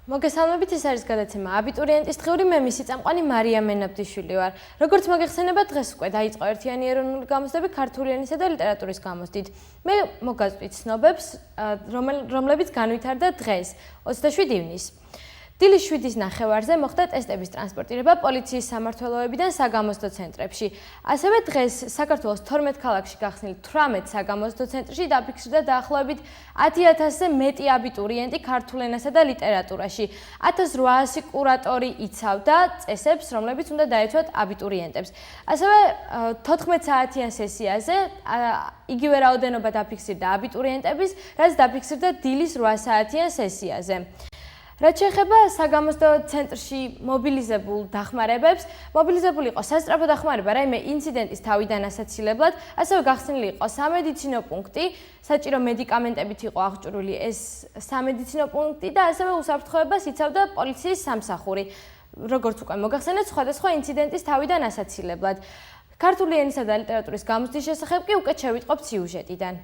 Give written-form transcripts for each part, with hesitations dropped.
მოგესალმებით, ეს არის გადაცემა აბიტურიენტის დღიური, მე მისი წამყვანი მარია მენაბდიშვილი ვარ. როგორც მოგეხსენებათ, დღეს უკვე დაიწყო ერთიანი ეროვნული გამოცდები ქართული ენისა და ლიტერატურის გამოცდით. მე მოგაწვით ცნობებს, რომლებიც განვითარდა დღეს, 27 ივნისს. დილის 7-ის ნახევარზე მოხდა ტესტების ტრანსპორტირება პოლიციის სამმართველოებიდან საგამოცდო ცენტრებში. ასევე დღეს საქართველოს 12 ქალაქში გახსნილ 18 საგამოცდო ცენტრში დაფიქსირდა დაახლოებით 10,000-ზე მეტი აბიტურიენტი ქართულ ენასა და ლიტერატურაში. 1800 კურატორი იცავდა წესებს, რომლებიც უნდა დაეცვათ აბიტურიენტებს. ასევე 14 საათიან სესიაზე იგივე რაოდენობა დაფიქსირდა აბიტურიენტების, რაც დაფიქსირდა დილის 8 საათიან სესიაზე. რაც შეეხება საგამოცდო ცენტრში მობილიზებულ დახმარებებს, მობილიზებული იყო სასწრაფო დახმარება, რაიმე ინციდენტის თავიდან ასაცილებლად, ასევე გახსნილი იყო სამედიცინო პუნქტი, საჭირო მედიკამენტებით იყო აღჭურვილი ეს სამედიცინო პუნქტი და ასევე უსაფრთხოებას იცავდა პოლიციის სამსახური. როგორც უკვე მოგახსენეთ, სხვადასხვა ინციდენტის თავიდან ასაცილებლად. ქართული ენისა და ლიტერატურის გამოცდის შესახებ კი უკეთ შევიტყობთ სიუჟეტიდან.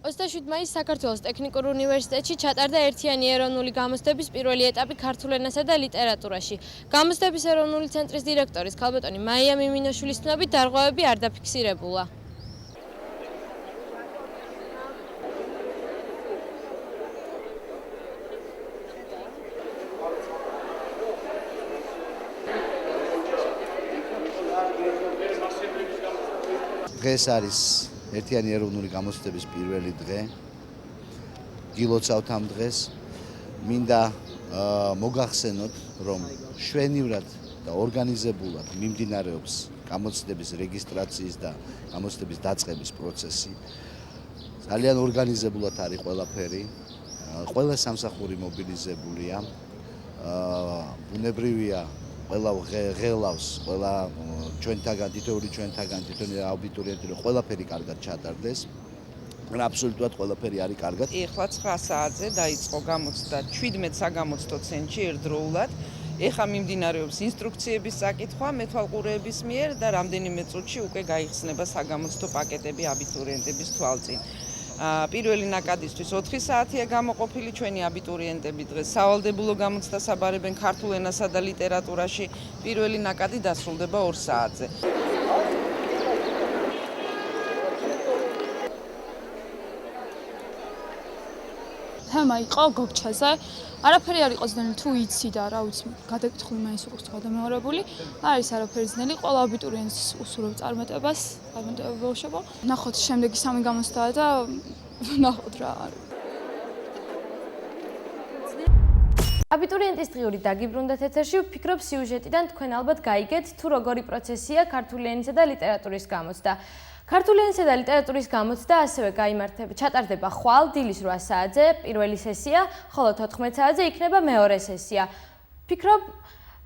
27 მაისს საქართველოს ტექნიკურ უნივერსიტეტში ჩატარდა ერთიანი ეროვნული გამოცდების პირველი ეტაპი ქართულ ენასა და ლიტერატურაში. გამოცდების ეროვნული ცენტრის დირექტორის ქალბატონი მაია მიმინოშვილის თქმებით, დარღვევები არ დაფიქსირებულა. დღეს არის ერთიანი ეროვნული გამოცდების პირველი დღე. გილოცავთ ამ დღეს. მინდა მოგახსენოთ, რომ შვენივრად და ორგანიზებულად მიმდინარეობს გამოცდების რეგისტრაციის და გამოცდების დაწყების პროცესი. ძალიან ორგანიზებულად არის ყველაფერი. ყველა სამსახური მობილიზებულია. ბუნებრივია ყველა ღელავს, ყველა ჩვენთაგან, თითოეული ჩვენთაგან, თითოეული აბიტურიენტი, რომ ყველაფერი კარგად ჩატარდეს. აბსოლუტურად ყველაფერი არის კარგად. ეხლა 9 საათზე დაიწყო გამოცდა 17 საგამოცდო ცენტრში ერთდროულად. ეხლა მიმდინარეობს ინსტრუქციების წაკითხვა მეთვალყურეების მიერ და რამდენიმე წუთში უკვე გაიხსნება საგამოცდო პაკეტები აბიტურიენტების თვალწინ. პირველი ნაკადისთვის 4 საათია გამოყოფილი, ჩვენი აბიტურიენტები დღეს სავალდებულო გამოცდას აბარებენ ქართულ ენასა და ლიტერატურაში. პირველი ნაკადი დასრულდება 2 საათზე. თემა იყო გოგჩაზე. არაფერი არ იყო ძნელი, თუ იცი და რა ვიცი, გადაკითხული მაინც უყურს გადამეორებული. არის არაფერი ძნელი, ყველა აბიტურიენტს უსურვებ წარმატება ბავშვებო. ნახოთ შემდეგი 3 გამოცდაა და ნახოთ რა არის. აბიტურიენტის დღიური დაგიბრუნდათ ეთერში, ვფიქრობ სიუჟეტიდან თქვენ ალბათ გაიგეთ, თუ როგორი პროცესია ქართული ენისა და ლიტერატურის გამოცდა. ქართული ენისა და ლიტერატურის გამოცდა ასევე ჩატარდება ხვალ დილის 8 საათზე პირველი სესია, ხოლო 14 საათზე იქნება მეორე სესია. ვფიქრობ,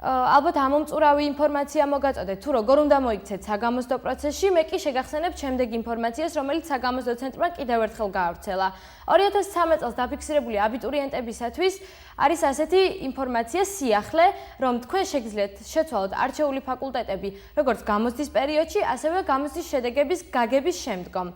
ალბათ ამომწურავი ინფორმაცია მოგაწოდეთ, თუ როგორ უნდა მოიქცეთ საგამოცდო პროცესში, მე კი შეგახსენებთ შემდეგ ინფორმაციას, რომელიც საგამოცდო ცენტრმა კიდევ ერთხელ გაავრცელა. 2013 წელს დაფიქსირებული აბიტურიენტებისათვის არის ასეთი ინფორმაცია სიახლე, რომ თქვენ შეგიძლიათ შეცვალოთ არჩეული ფაკულტეტები, როგორც გამოცდის პერიოდში, ასევე გამოცდის შედეგების გაგების შემდგომ.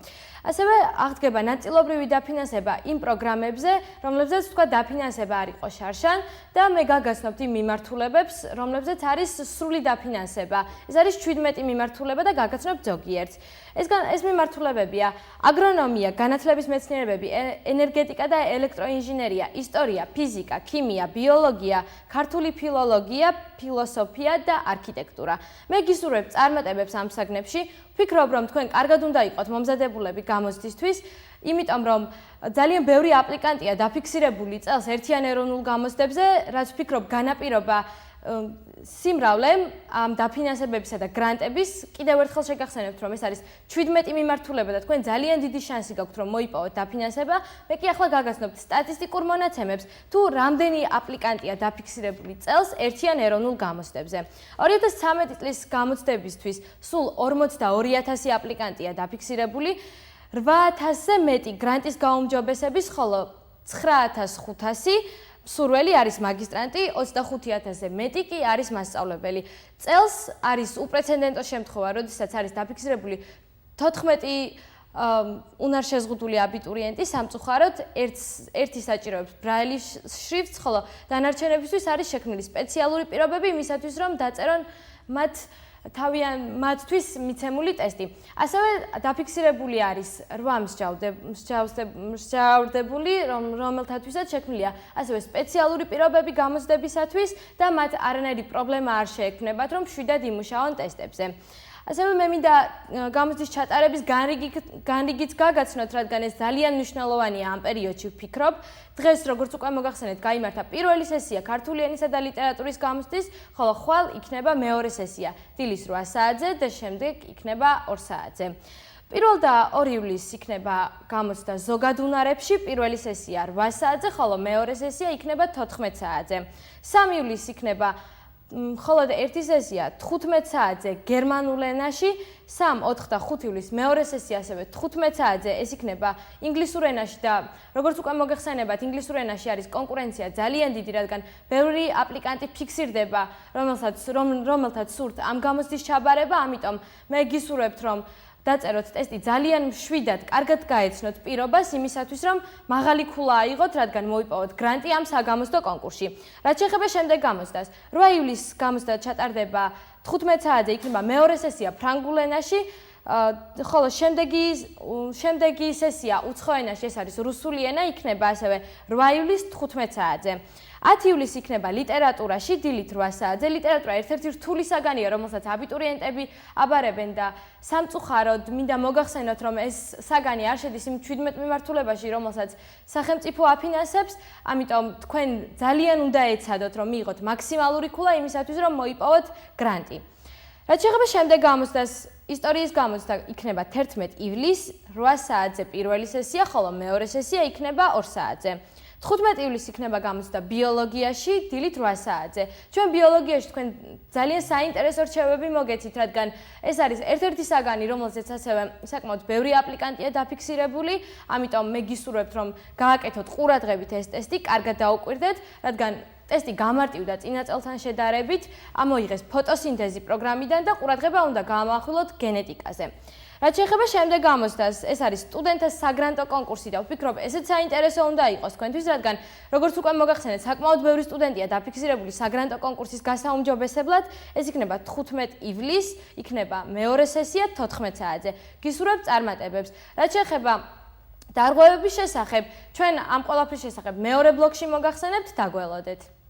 ასევე აღდგება ნაწილობრივი დაფინანსება იმ პროგრამებზე, რომლებზეც თქვა დაფინანსება არ იყო შარშან და მე გაგაცნობთ იმ მიმართულებებს, რომლებზეც არის სრული დაფინანსება. ეს არის 17 მიმართულება და გაგაცნობთ ზოგიერთს. ეს მიმართულებებია: აგრონომია, განათლების მეცნიერებები, ენერგეტიკა და ელექტროინჟინერია, ისტორია, ფიზიკა, ქიმია, ბიოლოგია, ქართული ფილოლოგია, ფილოსოფია და არქიტექტურა. მე გისურვებ წარმატებებს ამ საგნებში. ვფიქრობ, რომ თქვენ კარგად უნდა იყოთ მომზადებულები გამოცდისთვის, იმიტომ რომ ძალიან ბევრი აპლიკანტია დაფიქსირებული წელს ერთიან ეროვნულ გამოცდებზე, რაც ვფიქრობ განაპირობა სიმრავლემ ამ დაფინანსებებისა და გრანტების. კიდევ ერთხელ შეგახსენებთ, რომ ეს არის 17 მიმართულება და თქვენ ძალიან დიდი შანსი გაქვთ, რომ მოიპოვოთ დაფინანსება. მე კი ახლა გაგაცნობთ სტატისტიკურ მონაცემებს, თუ რამდენი აპლიკანტია დაფიქსირებული წელს ერთიან ეროვნულ გამოცდებზე. 2013 წლის გამოცდებისთვის სულ 42,000 აპლიკანტია დაფიქსირებული, 8,000-ზე მეტი გრანტის გაუმჯობესების, ხოლო 9,500 სურველი არის მაგისტრანტი, 25,000-ზე მეტი კი არის მასწავლებელი. წელს არის უპრეცედენტო შემთხვევა, როდესაც არის დაფიქსირებული 14 უნარშეზღუდული აბიტურიენტი სამწუხაროდ ერთი საჭიროებს ბრაილის შრიფტს, ხოლო დანარჩენებისთვის არის შექმნილი სპეციალური პირობები იმისათვის, რომ დაწერონ მათთვის მიცემული ტესტი. ასევე დაფიქსირებული არის 8 მსჯავრდებული, რომელთათვისაც შექმნილია ასევე სპეციალური პირობები გამოცდებისათვის და მათ არანაირი პრობლემა არ შეექმნებათ, რომ მშვიდად იმუშაონ ტესტებზე. ასევე მე მინდა გამოცდის ჩატარების განრიგიც გაგაცნოთ, რადგან ეს ძალიან მნიშვნელოვანია ამ პერიოდში ვფიქრობ. დღეს, როგორც უკვე მოგახსენეთ, გაიმართა პირველი სესია ქართული ენისა და ლიტერატურის გამოცდის, ხოლო ხვალ იქნება მეორე სესია დილის 8 საათზე და შემდეგ იქნება 2 საათზე. 1 და 2 ივლისს იქნება გამოცდა ზოგად უნარებში, პირველი სესია 8 საათზე, ხოლო მეორე სესია იქნება 14 საათზე. 3 ივლისს იქნება მხოლოდ ერთი სესია 15 საათზე გერმანულ ენაში, 3, 4 და 5 ივლისს მეორე სესია ასევე 15 საათზე, ეს იქნება ინგლისურ ენაში და როგორც უკვე მოგეხსენებათ, ინგლისურ ენაში არის კონკურენცია ძალიან დიდი, რადგან ბევრი აპლიკანტი ფიქსირდება, რომელთაც სურთ ამ გამოცდის ჩაბარება, ამიტომ მე გისურვებთ, რომ დაწეროთ ტესტი ძალიან მშვიდად, კარგად გაეცნოთ პირობას იმისათვის, რომ მაღალი ქულა აიღოთ, რადგან მოიპოვოთ გრანტი ამ საგამოცდო კონკურსში. რაც შეეხება შემდეგ გამოცდას, 8 ივლისს გამოცდა ჩატარდება 15 საათზე, იქნება მეორე სესია ფრანგულ ენაში, ხოლო შემდეგი სესია უცხო ენაში, ეს არის რუსული ენა, იქნება ასევე 8 ივლისს 15 საათზე. 10 ივლისს იქნება ლიტერატურაში დილით 8 საათზე. ლიტერატურა ერთ-ერთი რთული საგანია, რომელსაც აბიტურიენტები აბარებენ და სამწუხაროდ მინდა მოგახსენოთ, რომ ეს საგანი არ შედის იმ 17 მიმართულებაში, რომელსაც სახელმწიფო აფინანსებს, ამიტომ თქვენ ძალიან უნდა ეცადოთ, რომ მიიღოთ მაქსიმალური ქულა იმისათვის, რომ მოიპოვოთ გრანტი. რაც შეეხება შემდეგ გამოცდას, ისტორიის გამოცდა იქნება 11 ივლისს 8 საათზე პირველი სესია, ხოლო მეორე სესია იქნება 2 საათზე. 15 ივლისს იქნება გამოცდა ბიოლოგიაში დილით 8 საათზე. ჩვენ ბიოლოგიაში თქვენ ძალიან საინტერესო რჩევები მოგეცით, რადგან ეს არის ერთ-ერთი საგანი, რომელზეც ასევე საკმაოდ ბევრი აპლიკანტია დაფიქსირებული, ამიტომ მე გისურვებთ, რომ გააკეთოთ ყურადღებით ეს ტესტი, კარგად დაუკვირდეთ, რადგან ტესტი გამარტივდა წინა წელთან შედარებით, ამოიღეს ფოტოსინთეზი პროგრამიდან და ყურადღება უნდა გაამახვილოთ გენეტიკაზე. რაც შეეხება შემდეგ გამოცდას, ეს არის სტუდენტთა საგრანტო კონკურსი და ვფიქრობ, ესეც საინტერესო უნდა იყოს თქვენთვის, რადგან როგორც უკვე მოგახსენეთ, საკმაოდ ბევრი სტუდენტია დაფიქსირებული საგრანტო კონკურსის გასაუმჯობესებლად, ეს იქნება 15 ივლისს, იქნება მეორე სესია 14 საათზე. გისურვებთ წარმატებებს. რაც შეეხება დარღვევების შესახებ, ჩვენ ამ ყველაფრის შესახებ მეორე ბლოგში მოგახსენებთ, დაგველოდეთ.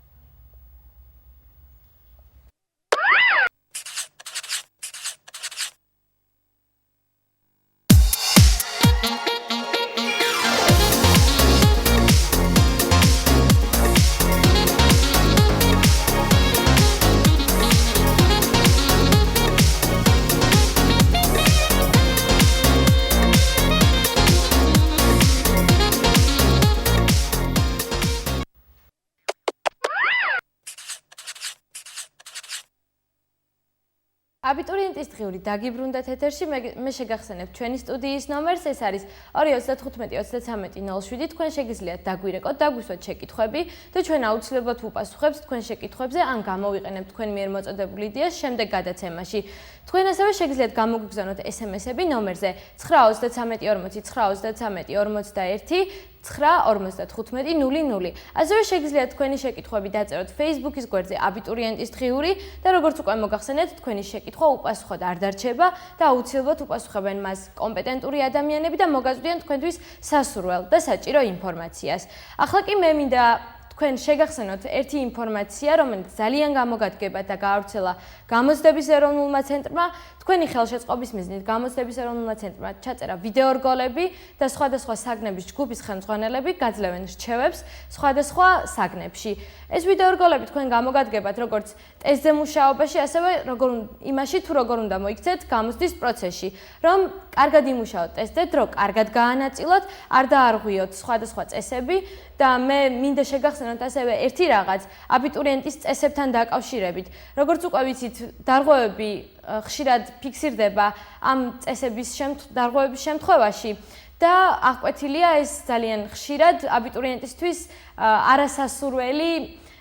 აბიტურიენტის დღიური დაგიბრუნდათ ეთერში, მე შეგახსენებთ ჩვენი სტუდიის ნომერს, ეს არის 235-33-07, თქვენ შეგიძლიათ დაგვირეკოთ, დაგვისვათ შეკითხვები და ჩვენ აუცილებლად ვუპასუხებთ თქვენ შეკითხვებზე, ან გამოვიყენებთ თქვენ მიერ მოწოდებული იდეას შემდეგ გადაცემაში. თქვენ ასევე შეგიძლიათ გამოგვიგზავნოთ SMS-ები ნომერზე 93040-93041 9:55-00. ასევე შეგიძლიათ თქვენი შეკითხვები დაწეროთ Facebook-ის გვერდზე აბიტურიენტის დღიური და როგორც უკვე მოგახსენეთ, თქვენი შეკითხვა უპასუხოდ არ დარჩება და აუცილებლად უპასუხებენ მას კომპეტენტური ადამიანები და მოგაწვდიან თქვენთვის სასურველ და საჭირო ინფორმაციას. ახლა კი მე მინდა თქვენ შეგახსენოთ ერთი ინფორმაცია, რომელიც ძალიან გამოგადგება და გაავრცელა გამოცდების ეროვნულმა ცენტრმა. თქვენი ხელშეწყობის მიზნით გამოცდების ეროვნულმა ცენტრმა ჩაწერა ვიდეორგოლები და სხვადასხვა საგნების ჯგუფის ხელმძღვანელები გაძლევენ რჩევებს სხვადასხვა საგნებში. ეს ვიდეორგოლები თქვენ გამოგადგებათ როგორც ტესტზე მუშაობაში, ასევე იმაში, თუ როგორ უნდა მოიქცეთ გამოცდის პროცესში, რომ კარგად იმუშაოთ ტესტზე, დრო კარგად გაანაწილოთ, არ დაარღვიოთ სხვადასხვა წესები და მე მინდა შეგახსენოთ ასევე ერთი რაღაც აბიტურიენტის წესებთან დაკავშირებით. როგორც უკვე ვიცით, დარღვევები ხშირად ფიქსირდება ამ წესების დარღვევების შემთხვევაში და აღკვეთილია ეს ძალიან ხშირად აბიტურიენტისთვის არასასურველი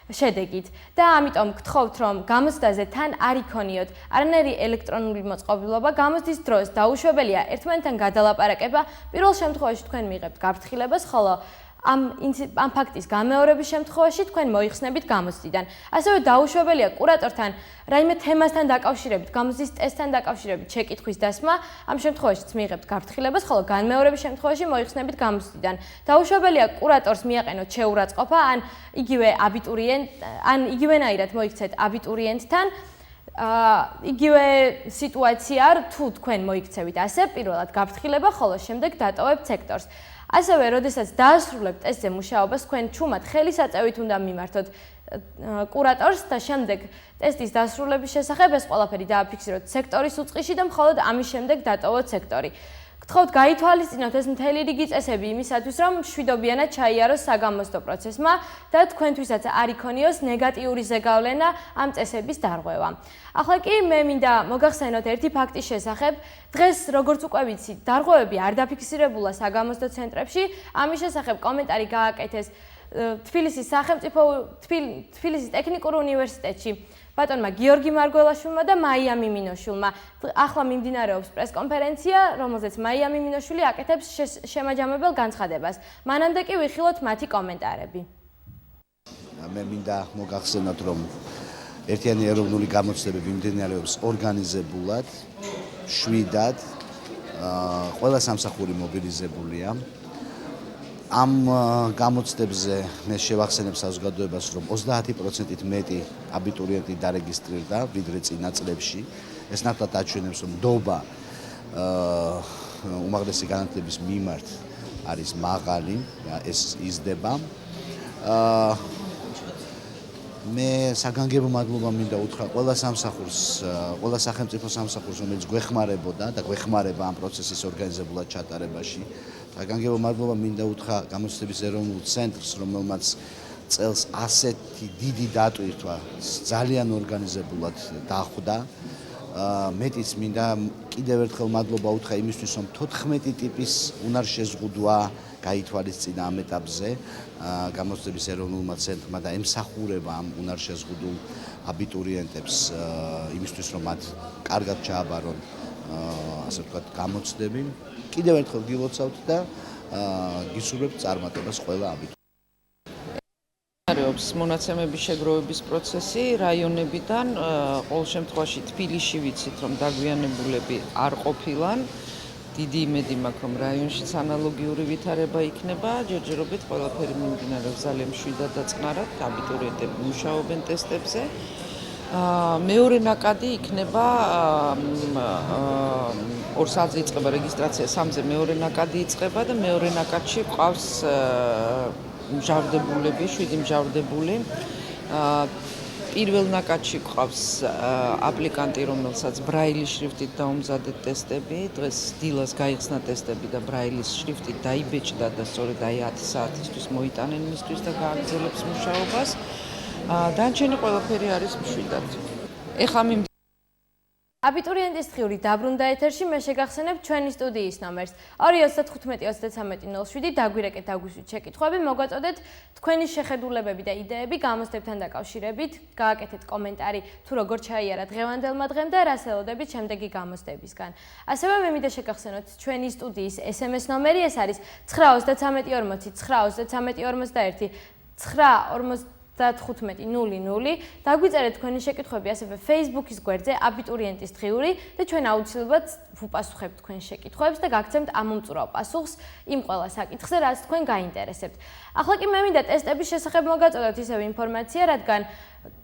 შედეგით და ამიტომ გთხოვთ რომ გამოცდაზე თან არ იქონიოთ არანაირი ელექტრონული მოწყობილობა გამოცდის დროს დაუშვებელია ერთმანეთთან გადალაპარაკება პირველ შემთხვევაში თქვენ მიიღებთ გაფრთხილებას ხოლო ამ ფაქტის გამეორების შემთხვევაში თქვენ მოიხსნებით გამოცდიდან. ასევე დაუშვებელია კურატორთან რაიმე თემასთან დაკავშირებით, გამოცდის ტესტთან დაკავშირებით შეკითხვის დასმა, ამ შემთხვევაშიც მიიღებთ გაფრთხილებას, ხოლო განმეორების შემთხვევაში მოიხსნებით გამოცდიდან. დაუშვებელია კურატორს მიაყენოთ შეურაცხყოფა, ან იგივენაირად მოიქცეთ აბიტურიენტთან. იგივე სიტუაცია თუ თქვენ მოიქცევით ასე, პირველად გაფრთხილება, ხოლო შემდეგ დატოვებთ სექტორს. ასევე, როდესაც დაასრულებთ ტესტზე მუშაობას, თქვენ ჩუმად ხელისაწევით უნდა მიმართოთ კურატორს და შემდეგ ტესტის დასრულების შესახებ ეს ყველაფერი დააფიქსიროთ სექტორის უწყიში და მხოლოდ ამის შემდეგ დატოვოთ სექტორი. გთხოვთ გაითვალისწინოთ ეს მთელი რიგი წესები იმისათვის, რომ მშვიდობიანად ჩაიაროს საგამოცდო პროცესმა და თქვენთვისაც არ იქონიოს ნეგატიური ზეგავლენა ამ წესების დარღვევა. ახლა კი მე მინდა მოგახსენოთ ერთი ფაქტის შესახებ. დღეს როგორც უკვე ვიცით, დარღვევები არ დაფიქსირებულა საგამოცდო ცენტრებში. ამის შესახებ კომენტარი გააკეთეს თბილისის ტექნიკურ უნივერსიტეტში ბატონმა გიორგი მარგველაშვილმა და მაია მიმინოშვილმა. ახლა მიმდინარეობს პრესკონფერენცია, რომელზეც მაია მიმინოშვილი აკეთებს შემაჯამებელ განცხადებას. მანამდე კი ვიხილოთ მათი კომენტარები. მე მინდა მოგახსენოთ, რომ ერთიანი ეროვნული გამოცდები მიმდინარეობს ორგანიზებულად, შვიდად, ყველა სამსახური მობილიზებულია. ამ გამოცდებზე მე შევახსენებ საზოგადოებას, რომ 30%-ით მეტი აბიტურიენტი დარეგისტრირდა, ვიდრე წინა წლებში. ეს ნათლად აჩვენებს, რომ ნდობა უმაღლესი განათლების მიმართ არის მაღალი, ეს იზრდება. მე საგანგებო მადლობა მინდა უთხრა ყველა სამსახურს, ყველა სახელმწიფო სამსახურს, რომელიც გვეხმარებოდა და გვეხმარება ამ პროცესის ორგანიზებულად ჩატარებაში. საგანგებო მადლობა მინდა უთხრა გამოცდების ეროვნულ ცენტრს, რომელმაც წელს ასეთი დიდი დატვირთვა ძალიან ორგანიზებულად დახვდა. მეტიც მინდა კიდევ ერთხელ მადლობა უთხრა იმისთვის, რომ 14 ტიპის უნარშეზღუდვა გაითვალისწინა ამ ეტაპზე გამოცდების ეროვნულმა ცენტრმა და ემსახურება ამ უნარშეზღუდულ აბიტურიენტებს იმისთვის, რომ მათ კარგად ჩააბარონ ასე ვთქვათ გამოცდები. კიდევ ერთხელ გილოცავთ და გისურვებთ წარმატებას ყველა აბიტურიენტს. არის მონაცემების შეგროვების პროცესი რაიონებიდან, ყოველ შემთხვევაში თბილისში ვიცით, რომ დაგვიანებულები არ ყოფილან. დიდი იმედი მაქვს, რომ რაიონშიც ანალოგიური ვითარება იქნება, ჯერჯერობით ყველაფერი მიმდინარეობს ძალიან მშვიდად და წყნარად, აბიტურიენტები მუშაობენ ტესტებზე. მეორე ნაკადი იქნება 2 საათზე იწყება რეგისტრაცია, 3-ზე მეორე ნაკადი იწყება და მეორე ნაკადში ყავს მჟავრდებულები, 7 მჟავრდებული. პირველ ნაკადში ყავს აპლიკანტი, რომელსაც ბრაილის შრიფტით დაუმზადეთ ტესტები. დღეს დილას გაიხსნა ტესტები და ბრაილის შრიფტით დაიბეჭდა და სწორედ აი 10 საათისთვის მოიტანენ მისთვის და გააგრძელებს მუშაობას. დანარჩენი ყველაფერი არის მშვიდად. ეხლა აბიტურიენტის დღიური დაბრუნდა ეთერში, მე შეგახსენებ ჩვენი სტუდიის ნომერს 239 დაგვირეკეთ დაგვისვით შეკითხვები, მოგვაწოდეთ თქვენი შეხედულებები და იდეები გამოცდებთან დაკავშირებით, გააკეთეთ კომენტარი თუ როგორ ჩაიარა დღევანდელმა დღემ და რას ელოდებით შემდეგი გამოცდებისგან. ასევე მე მინდა შეგახსენოთ ჩვენი სტუდიის SMS ნომერი, ეს არის 93340 93341 9.15.00 დაგვიწერეთ თქვენი შეკითხვები ასევე Facebook-ის გვერდზე აბიტურიენტის დღიური და ჩვენ აუცილებლად ვუპასუხებთ თქვენ შეკითხვებს და გაგცემთ ამომწურავ პასუხს იმ ყველა საკითხზე, რაც თქვენ გაინტერესებთ. ახლა კი მე მინდა ტესტების შესახებ მოგაწოდოთ ისევ ინფორმაცია, რადგან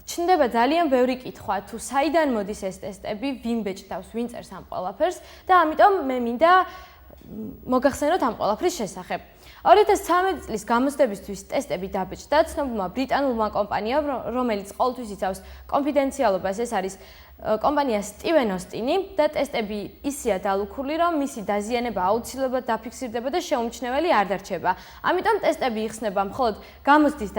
ჩნდება ძალიან ბევრი კითხვა, თუ საიდან მოდის ეს ტესტები, ვინ ბეჭდავს, ვინ წერს ამ ყველაფერს და ამიტომ მე მინდა მოგახსენოთ ამ ყველაფრის შესახებ. 2013 წლის გამოცდებისთვის ტესტები დაბეჭდა ცნობილმა ბრიტანულმა კომპანიამ, რომელიც ყოველთვის იცავს კონფიდენციალობას, ეს არის კომპანია სტივენ ოსტინი და ტესტები ისეა დალუქული, რომ მისი დაზიანება აუცილებლად დაფიქსირდება და შეუმჩნეველი არ დარჩება. ამიტომ ტესტები იხსნება მხოლოდ გამოცდის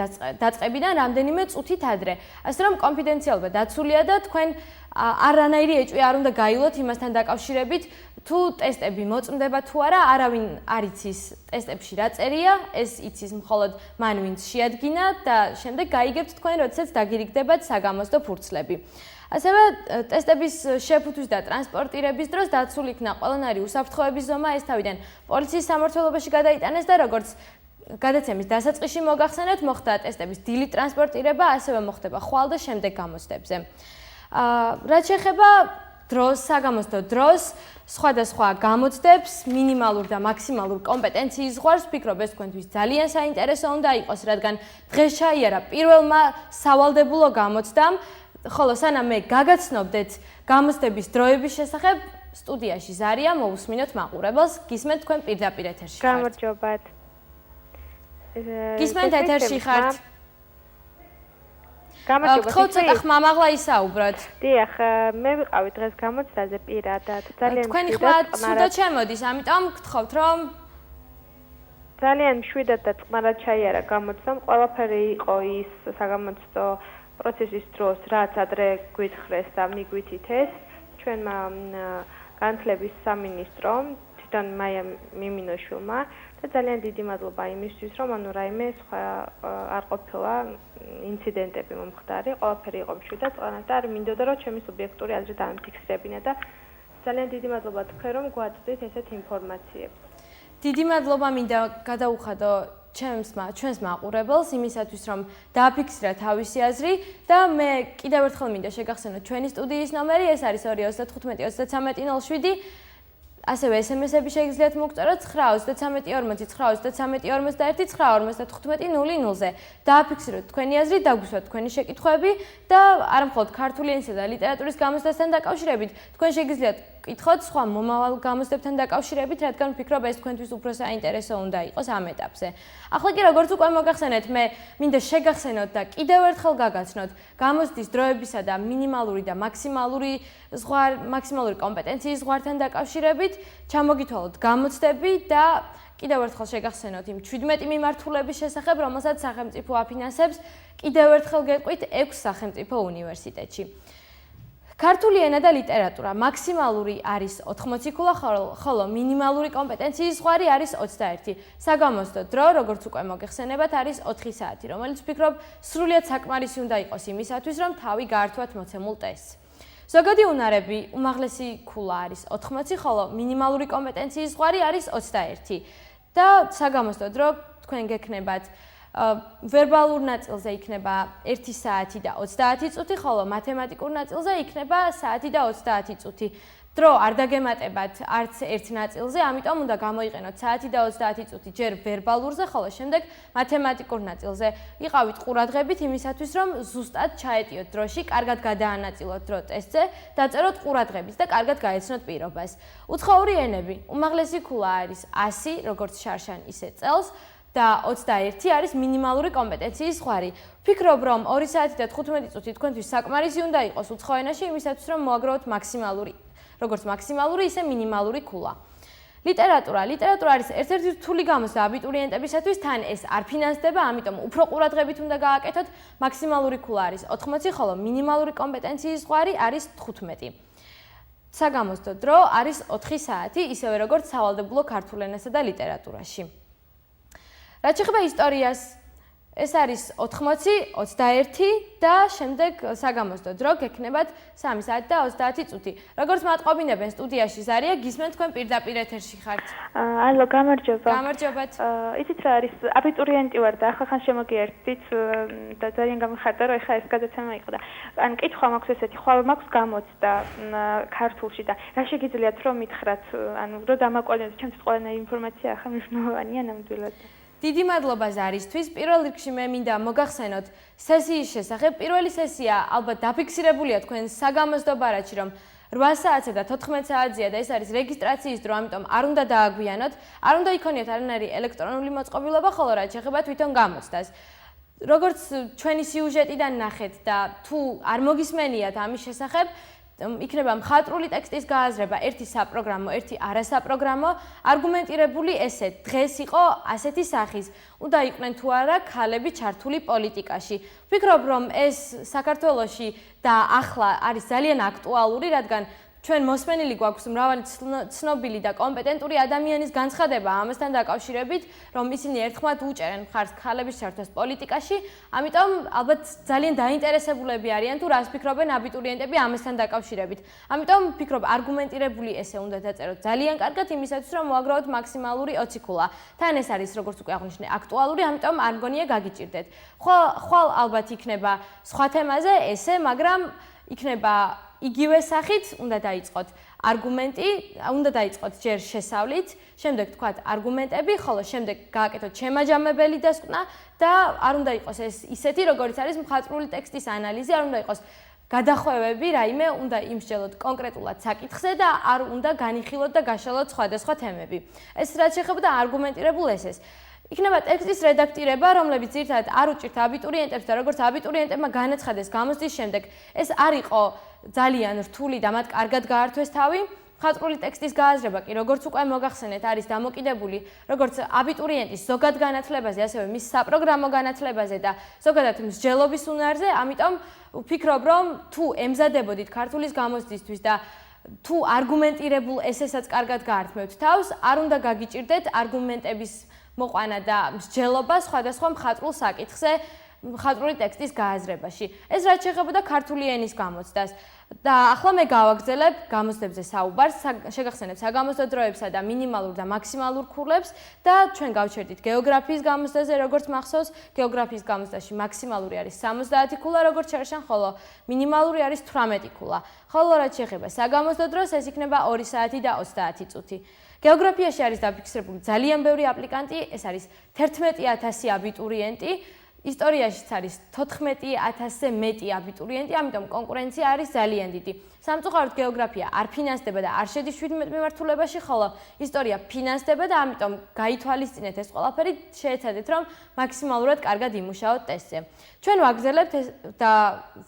დაწყებიდან რამდენიმე წუთით ადრე. ასე რომ კონფიდენციალობა დაცულია და თქვენ არანაირი ეჭვი არ უნდა გაივლოთ იმასთან დაკავშირებით, თუ ტესტები მოწმდება თუ არა, არავინ არ იცის ტესტებში რა წერია, ეს იცის მხოლოდ მან ვინც შეადგინა და შემდეგ გაიგებთ თქვენ, როდესაც დაგირიგდებათ საგამოცდო ფურცლები. ასევე ტესტების შეფუთვის და ტრანსპორტირების დროს დაცული იქნა ყველანაირი უსაფრთხოების ზომა, ეს თავიდან პოლიციის სამმართველობაში გადაიტანეს და როგორც გადაცემის დასაწყისში მოგახსენეთ, მოხდა ტესტების დილით ტრანსპორტირება, ასევე მოხდება ხვალ და შემდეგ გამოცდებზე. რაც შეეხება დროს, საგამოცდო დროს, სხვადასხვა გამოცდებს, მინიმალურ და მაქსიმალურ კომპეტენციის ზღვარს, ვფიქრობ, ეს თქვენთვის ძალიან საინტერესო უნდა იყოს, რადგან დღეს ჩაიარა პირველმა სავალდებულო გამოცდამ, ხოლო სანამ მე გაგაცნობდეთ გამოცდების დროების შესახებ, სტუდიაში ზარია, მოусმინოთ მაყურებელს, გისმენთ თქვენ პირდაპირ ეთერში ხართ. გამარჯობათ. გისმენთ ეთერში ხართ. გამარჯობა. ხო, ცოტა ხმამაღლა ისაუბროთ. დიახ, მე ვიყავი დღეს გამოცდაზე პირადად. ძალიან თქვენი ხმა ცუდად შემოდის, ამიტომ გთხოვთ, რომ ძალიან მშვიდად და წყნარად ჩაიარა გამოცდამ. ყველაფერი იყო ის საგამოცდო პროცესის დროს, რაც ადრე გვითხრეს და მიგვითითეს ჩვენმა განათლების სამინისტრომ, თვითონ მაია მიმინოშვილმა და ძალიან დიდი მადლობა იმისთვის, რომ რაიმე სხვა არ ყოფილა ინციდენტები მომხდარი, ყველაფერი იყო მშვიდად, წყნარად და არ მინდოდა რომ ჩემი სუბიექტური აზრი დამიფიქსირებინა და ძალიან დიდი მადლობა თქვენ რომ გვაწვდით ესეთ ინფორმაციებს. დიდი მადლობა მინდა გადაუხადო ჩვენს მაყურებელს იმისათვის, რომ დააფიქსირა თავისი აზრი და მე კიდევ ერთხელ მინდა შეგახსენოთ ჩვენი სტუდიის ნომერი, ეს არის 235-33-07. ასევე SMS-ები შეგიძლიათ მოგწეროთ 9-33-41-9-45-0-ზე. დააფიქსიროთ თქვენი აზრი, დაგვისვათ თქვენი შეკითხვები და არა მხოლოდ ქართული ენისა და ლიტერატურის გამოცდასთან დაკავშირებით, თქვენ შეგიძლიათ კითხოთ სხვა მომავალ გამოცდებთან დაკავშირებით, რადგან ვფიქრობ, ეს თქვენთვის უფრო საინტერესო უნდა იყოს ამ ეტაპზე. ახლა კი როგორც უკვე მოგახსენეთ, მე მინდა შეგახსენოთ და კიდევ ერთხელ გაგაცნოთ გამოცდის დროებისა და მინიმალური და მაქსიმალური კომპეტენციის ზღვართან დაკავშირებით, ჩამოგითვალოთ გამოცდები და კიდევ ერთხელ შეგახსენოთ იმ 17 მიმართულების შესახებ, რომელსაც სახელმწიფო აფინანსებს, კიდევ ერთხელ გეტყვით 6 სახელმწიფო უნივერსიტეტში. ქართული ენა და ლიტერატურა მაქსიმალური არის 80 ქულა, ხოლო მინიმალური კომპეტენციის ზღვარი არის 21. საგამოცდო დრო, როგორც უკვე მოგეხსენებათ, არის 4 საათი, რომელიც ვფიქრობ, სრულიად საკმარისი უნდა იყოს იმისათვის, რომ თავი გაართვათ მოცემულ ტესტს. ზოგადი უნარები უმაღლესი ქულა არის 80, ხოლო მინიმალური კომპეტენციის ზღვარი არის 21. და საგამოცდო დრო თქვენ გექნებათ ვერბალურ ნაწილზე იქნება 1 საათი და 30 წუთი, ხოლო მათემატიკურ ნაწილზე იქნება საათი და 30 წუთი. დრო არ დაგემატებათ არც ერთ ნაწილზე, ამიტომ უნდა გამოიყენოთ საათი და 30 წუთი ჯერ ვერბალურზე, ხოლო შემდეგ მათემატიკურ ნაწილზე. იყავით ყურადღებით იმისათვის, რომ ზუსტად ჩაეტიოთ დროში, კარგად გადაანაწილოთ დრო ტესტზე, დაწეროთ ყურადღებით და კარგად გაეცნოთ პირობას. უცხოური ენები, უმაღლესი ქულა არის 100, როგორც შარშან ისე წელს. და 21 არის მინიმალური კომპეტენციის ზღვარი. ვფიქრობ, რომ 2 საათი და 15 წუთი თქვენთვის საკმარისი უნდა იყოს უცხო ენაში, იმისათვის, რომ მოაგროვოთ მაქსიმალური, როგორც მაქსიმალური, ისე მინიმალური ქულა. ლიტერატურა არის ერთ-ერთი რთული გამოცდა აბიტურიენტებისათვის, თან ეს არ ფინანსდება, ამიტომ უფრო ყურადღებით უნდა გააკეთოთ. მაქსიმალური ქულა არის 80, ხოლო მინიმალური კომპეტენციის ზღვარი არის 15. საგამოცდო დრო არის 4 საათი, ისევე როგორც სავალდებულო ქართულ ენასა და ლიტერატურაში. რაც შეეხება ისტორიას, ეს არის 80, 21 და შემდეგ საგამოცდო დრო გექნებათ 3 საათი და 30 წუთი. როგორც მატყობინებენ სტუდიაში ზარია, გისმენთ თქვენ პირდაპირ ეთერში ხართ. ალო, გამარჯობა. გამარჯობათ. იცით რა არის, აბიტურიენტი ვარ და ახლა შემოგიერთდით და ძალიან გამიხარდა, რომ ახლა ეს გადაცემა იყო და ან კითხვა მაქვს ესეთი, ხვალ მაქვს გამოცდა ქართულში და რა შეგიძლიათ რომ მითხრათ, ანუ რომ დამაკვალოთ, ჩემთვის ყველანაირი ინფორმაცია ახლა მნიშვნელოვანია ნამდვილად. დიდი მადლობა ზარისთვის. პირველ რიგში მე მინდა მოგახსენოთ სესიის შესახებ. პირველი სესია ალბათ დაფიქსირებულია თქვენ საგამოცდო ბარათში, რომ 8 საათზე და 14 საათზეა და ეს არის რეგისტრაციის დრო, ამიტომ არ უნდა დააგვიანოთ, არ უნდა იქონიოთ არანაირი ელექტრონული მოწყობილობა, ხოლო რაც შეეხება თვითონ გამოცდას. როგორც ჩვენი სიუჟეტიდან ნახეთ და თუ არ მოგისმენიათ ამის შესახებ, იქნება მხატვრული ტექსტის გააზრება, ერთი საპროგრამო, ერთი არასაპროგრამო, არგუმენტირებული ესე, დღეს იყო ასეთი სახის, უნდა იყვნენ თუ არა ქალები ჩართული პოლიტიკაში. ვფიქრობ, რომ ეს საქართველოში და ახლა არის ძალიან აქტუალური, რადგან ჩვენ მოსმენილი გვაქვს მრავალი ცნობილი და კომპეტენტური ადამიანის განცხადება ამასთან დაკავშირებით, რომ ისინი ერთხმად უჭერენ მხარს ქალების ჩართვას პოლიტიკაში, ამიტომ ალბათ ძალიან დაინტერესებულები არიან თუ რას ფიქრობენ აბიტურიენტები ამასთან დაკავშირებით. ამიტომ ვფიქრობ, არგუმენტირებული ესე უნდა დაწეროთ ძალიან კარგად იმისათვის, რომ მოაგროვოთ მაქსიმალური 20 ქულა. თან ეს არის, როგორც უკვე აღვნიშნე, აქტუალური, ამიტომ არ მგონია გაგიჭირდეთ. ხვალ ალბათ იქნება სხვა თემაზე ესე, მაგრამ იქნება იგივე სახით უნდა დაიწყოთ არგუმენტი, უნდა დაიწყოთ ჯერ შესავლით, შემდეგ თქვათ არგუმენტები, ხოლო შემდეგ გააკეთოთ შემაჯამებელი დასკვნა და არ უნდა იყოს ეს ისეთი, როგორც არის მხატვრული ტექსტის ანალიზი, არ უნდა იყოს გადახვევები, რაიმე უნდა იმსჯელოთ კონკრეტულად საკითხზე და არ უნდა განიხილოთ და გაშალოთ სხვადასხვა თემები. ეს რაც შეეხება არგუმენტირებულ ესეს. იქნება ტექსტის რედაქტირება, რომლებიც ერთად არ უჭირთ აბიტურიენტებს და როგორც აბიტურიენტებმა განაცხადეს გამოცდის შემდეგ, ეს არ იყო ძალიან რთული და მათ კარგად გაართვეს თავი. მხატვრული ტექსტის გააზრება კი როგორც უკვე მოგახსენეთ, არის დამოკიდებული როგორც აბიტურიენტის ზოგად განათლებაზე, ასევე მის საპროგრამო განათლებაზე და ზოგადად მსჯელობის უნარზე, ამიტომ ვფიქრობ, რომ თუ ემზადებოდით ქართულის გამოცდისთვის და თუ არგუმენტირებულ ესესაც კარგად გაართმევთ თავს, არ უნდა გაგიჭირდეთ არგუმენტების მოყვანა და მსჯელობა სხვადასხვა მხატვრულ საკითხზე მხატვრული ტექსტის გააზრებაში. ეს რაც შეეხებოდა ქართული ენის გამოცდას. და ახლა მე გავაგრძელებ გამოცდებზე საუბარს, შეგახსენებ საგამოცდო დროებსა და მინიმალურ და მაქსიმალურ ქულებს და ჩვენ გავჩერდით გეოგრაფიის გამოცდაზე, როგორც მახსოვს, გეოგრაფიის გამოცდაში მაქსიმალური არის 70 ქულა, როგორც შარშან, ხოლო მინიმალური არის 18 ქულა. ხოლო რაც შეეხება საგამოცდო დროს, ეს იქნება 2 საათი და 30 წუთი. გეოგრაფიაში არის დაფიქსირებული ძალიან ბევრი აპლიკანტი, ეს არის 11,000 აბიტურიენტი. ისტორიაშიც არის 14,000-ზე მეტი აბიტურიენტი, ამიტომ კონკურენცია არის ძალიან დიდი. სამწუხაროდ გეოგრაფია არ ფინანსდება და არ შედის 17 მიმართულებაში, ხოლო ისტორია ფინანსდება და ამიტომ გაითვალისწინეთ ეს ყველაფერი, შეეცადეთ რომ მაქსიმალურად კარგად იმუშაოთ ტესტზე. ჩვენ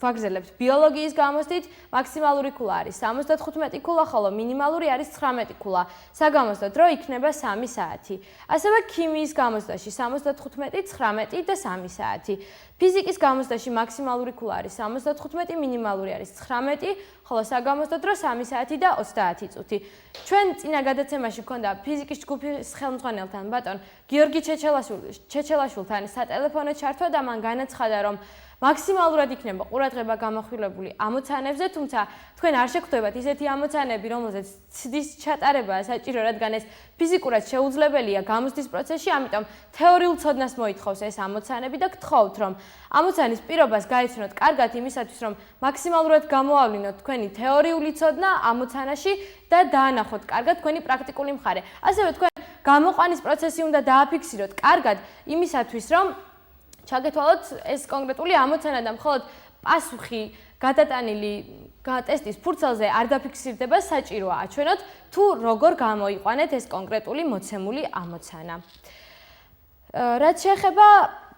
ვაგრძელებთ ბიოლოგიის გამოცდით, მაქსიმალური ქულა არის 75 ქულა, ხოლო მინიმალური არის 19 ქულა. საგამოცდო დრო იქნება 3 საათი. ასევე ქიმიის გამოცდაში 75, 19 და 3 საათი. ფიზიკის გამოცდაში მაქსიმალური ქულა არის 75, მინიმალური არის 19, ხოლო საგამოცდო დრო 3 საათი და 30 წუთი. ჩვენ წინა გადაცემაში გვქონდა ფიზიკის ჯგუფის ხელმძღვანელთან ბატონ გიორგი ჩეჩელაშვილთან სატელეფონო ჩართვა და მან განაცხადა, რომ მაქსიმალურად იქნება ყურადღება გამახვილებული ამოცანებზე, თუმცა თქვენ არ შეგხვდებათ ისეთი ამოცანები, რომელზეც ცდის ჩატარებაა საჭირო, რადგან ეს ფიზიკურად შეუძლებელია გამოცდის პროცესში, ამიტომ თეორიულ ცოდნას მოითხოვს ეს ამოცანები და გთხოვთ, რომ ამოცანის პირობას გაიცნოთ კარგად იმისათვის, რომ მაქსიმალურად გამოავლინოთ თქვენი თეორიული ცოდნა ამოცანაში და დაანახოთ კარგად თქვენი პრაქტიკული მხარე. ასევე თქვენ გამოყვანის პროცესი უნდა დააფიქსიროთ კარგად იმისათვის, რომ ჩაგეთვალოთ ეს კონკრეტული ამოცანა და მხოლოდ პასუხი გადატანილი ტესტის ფურცელზე არ დაფიქსირდება, საჭიროა აჩვენოთ თუ როგორ გამოიყვანეთ ეს კონკრეტული მოცემული ამოცანა. რაც შეეხება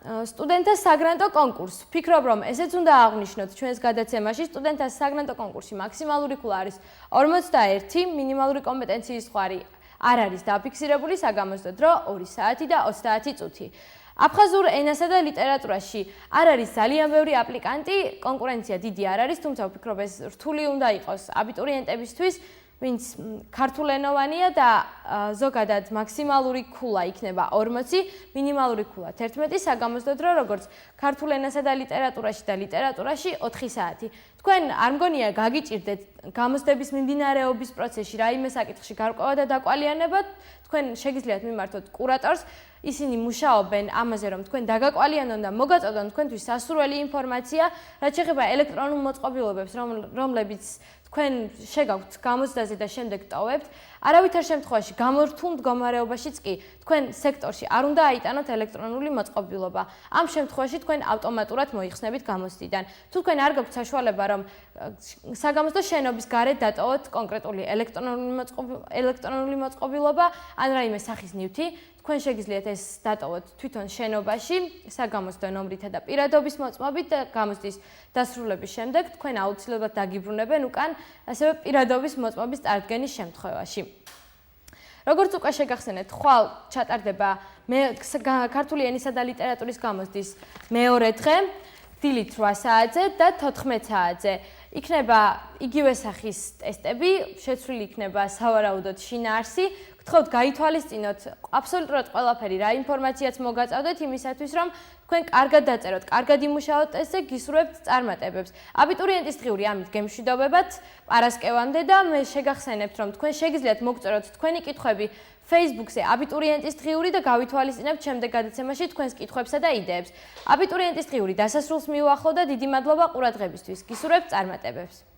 სტუდენტთა საგრანტო კონკურსს, ვფიქრობ, რომ ესეც უნდა აღვნიშნოთ ჩვენს გადაცემაში. სტუდენტთა საგრანტო კონკურსი მაქსიმალური ქულა არის 41, მინიმალური კომპეტენციის ზღვარი არ არის დაფიქსირებული, საგამოცდო დრო 2 საათი და 30 წუთი. აფხაზურ ენასა და ლიტერატურაში არ არის ძალიან ბევრი აპლიკანტი, კონკურენცია დიდი არ არის, თუმცა ვფიქრობ ეს რთული უნდა იყოს აბიტურიენტებისთვის, ვინც ქართულენოვანია და ზოგადად მაქსიმალური ქულა იქნება 40, მინიმალური ქულა 11, საგამოცდო დრო როგორც ქართულ ენასა და ლიტერატურაში 4 საათი. თქვენ არ მგონია გაგიჭირდეთ გამოცდების მიმდინარეობის პროცესში რაიმე საკითხში გარკვევა და დაკვალიანება, თქვენ შეგიძლიათ მიმართოთ კურატორს, ისინი მუშაობენ ამაზე, რომ თქვენ დაგაკვალიანონ და მოგაწოდონ თქვენთვის სასურველი ინფორმაცია, რაც შეეხება ელექტრონულ მოწყობილობებს, რომლებიც თქვენ შეგაქვთ გამოცდაზე და შემდეგ ტოვებთ. არავითარ შემთხვევაში გამორთულ მდგომარეობაშიც კი თქვენ სექტორში არ უნდა აიტანოთ ელექტრონული მოწყობილობა. ამ შემთხვევაში თქვენ ავტომატურად მოიხსნებით გამოცდიდან. თუ თქვენ არ გაქვთ საშუალება, რომ საგამოცდო შენობის გარეთ დატოვოთ კონკრეტული ელექტრონული მოწყობილობა ან რაიმე სახის ნივთი, თქვენ შეგიძლიათ ეს დატოვოთ თვითონ შენობაში, საგამოცდო ნომრითა და პირადობის მოწმობით და გამოცდის დასრულების შემდეგ თქვენ აუცილებლად დაგიბრუნებენ უკან ასევე პირადობის მოწმობის წარდგენის შემთხვევაში. როგორც უკვე შეგახსენეთ, ხვალ ჩატარდება ქართული ენისა და ლიტერატურის გამოცდის მეორე დღე, დილით 8 საათზე და 14 საათზე. იქნება იგივე სახის ტესტები, შეცვლილი იქნება სავარაუდოდ შინაარსი. გთხოვთ გაითვალისწინოთ აბსოლუტურად ყველაფერი, რა ინფორმაციაც მოგაწავდეთ იმისათვის, რომ თქვენ კარგად დაწეროთ, კარგად იმუშაოთ ტესტზე, გისურვებთ წარმატებებს. აბიტურიენტის დღიური ამით გემშვიდობებათ პარასკევამდე და მე შეგახსენებთ, რომ თქვენ შეგიძლიათ მოგწეროთ თქვენი კითხვები Facebook-ზე აბიტურიენტის დღიური და გავითვალისწინებთ შემდეგ გადაცემაში თქვენს კითხვებსა და იდეებს. აბიტურიენტის დღიური დასასრულს მიუახლოვდა, დიდი მადლობა ყურადღებისთვის. გისურვებთ წარმატებებს.